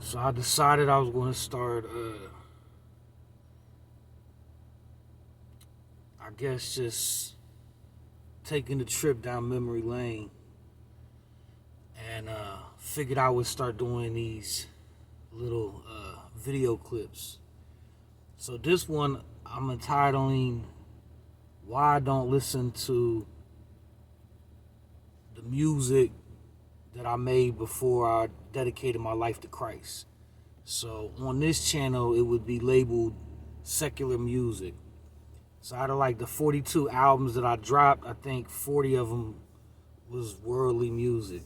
So I decided I was going to start, I guess, just taking the trip down memory lane, and figured I would start doing these little video clips. So this one I'm entitling "Why I Don't Listen to the Music That I Made Before I Dedicated My Life to Christ." So on this channel, it would be labeled secular music. So out of like the 42 albums that I dropped, I think 40 of them was worldly music.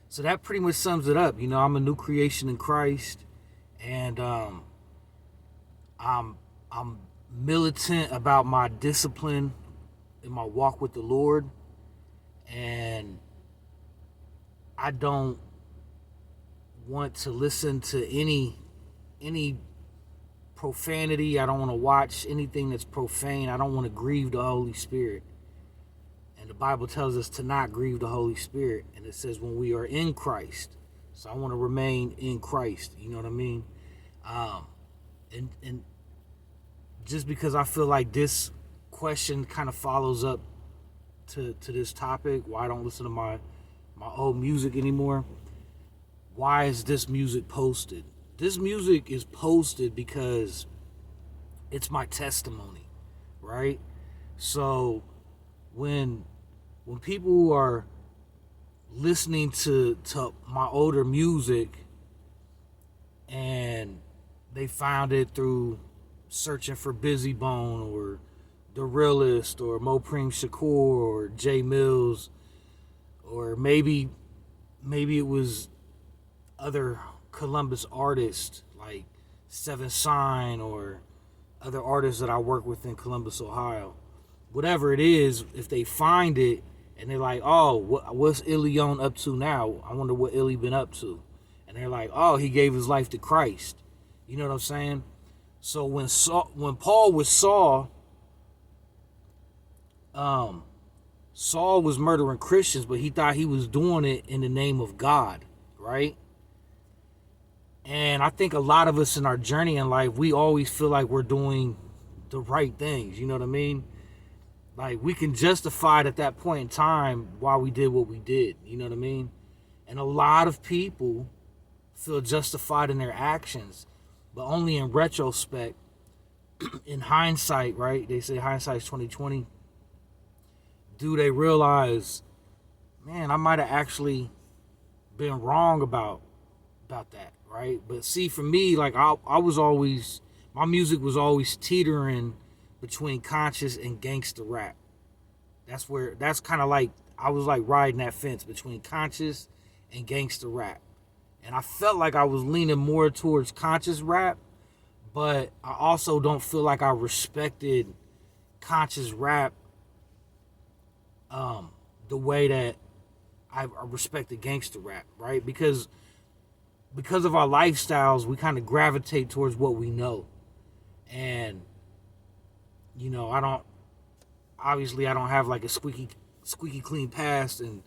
So that pretty much sums it up. You know, I'm a new creation in Christ, and I'm militant about my discipline in my walk with the Lord, and I don't want to listen to any profanity. I don't want to watch anything that's profane. I don't want to grieve the Holy Spirit. And the Bible tells us to not grieve the Holy Spirit. And it says when we are in Christ. So I want to remain in Christ. You know what I mean? And just because I feel like this question kind of follows up to this topic, why I don't listen to my old music anymore. Why is this music posted? This music is posted because it's my testimony, right? So when people are listening to my older music and they found it through searching for Busy Bone or The Realist or Mopreme Shakur or Jay Mills, or maybe it was other Columbus artists like Seven Sign or other artists that I work with in Columbus, Ohio. Whatever it is, if they find it and they're like, oh, what's Aeileon up to now? I wonder what Illy been up to. And they're like, oh, he gave his life to Christ. You know what I'm saying? So when Paul was Saul, Saul was murdering Christians, but he thought he was doing it in the name of God, right? And I think a lot of us in our journey in life, we always feel like we're doing the right things. You know what I mean? Like we can justify it at that point in time why we did what we did. You know what I mean? And a lot of people feel justified in their actions, but only in retrospect, in hindsight, right? They say hindsight's 20/20. Do they realize, man, I might have actually been wrong about that, right? But see, for me, like I was always, my music was always teetering between conscious and gangster rap. That's kind of like, I was like riding that fence between conscious and gangster rap. And I felt like I was leaning more towards conscious rap, but I also don't feel like I respected conscious rap the way that I respected gangster rap, right? Because of our lifestyles, we kind of gravitate towards what we know. And, you know, I don't have like a squeaky clean past and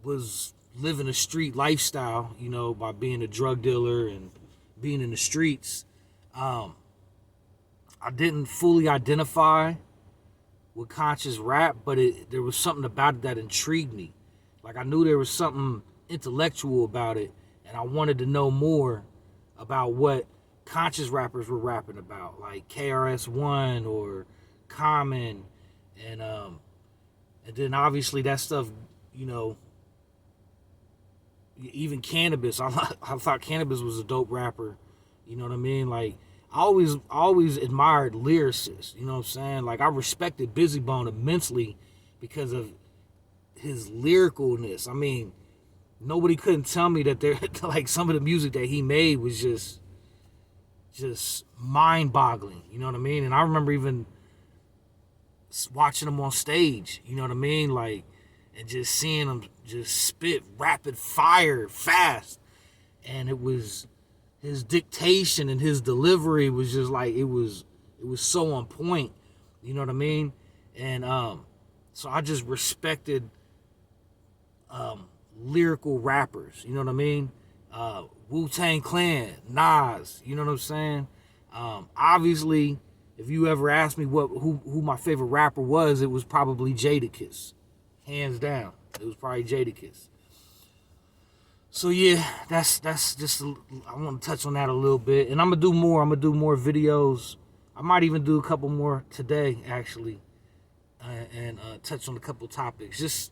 was living a street lifestyle, you know, by being a drug dealer and being in the streets. I didn't fully identify with conscious rap, but there was something about it that intrigued me. Like I knew there was something intellectual about it, and I wanted to know more about what conscious rappers were rapping about, like KRS-One or Common, and then obviously that stuff, you know, even Cannabis. I thought Cannabis was a dope rapper. You know what I mean? Like I always admired lyricists. You know what I'm saying? Like I respected Busy Bone immensely because of his lyricalness. I mean, nobody couldn't tell me that there like some of the music that he made was just mind-boggling. You know what I mean? And I remember even watching him on stage. You know what I mean? Like, and just seeing him just spit rapid fire fast, and it was his dictation and his delivery was just like it was so on point. You know what I mean? And so I just respected lyrical rappers. You know what I mean? Wu-Tang Clan, Nas, you know what I'm saying? Obviously, if you ever asked me who my favorite rapper was, it was probably Jadakiss. Hands down. It was probably Jadakiss. So yeah, that's just I want to touch on that a little bit, and I'm gonna do more. I'm gonna do more videos. I might even do a couple more today, actually, and touch on a couple topics. Just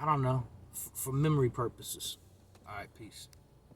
I don't know, for memory purposes. All right, peace.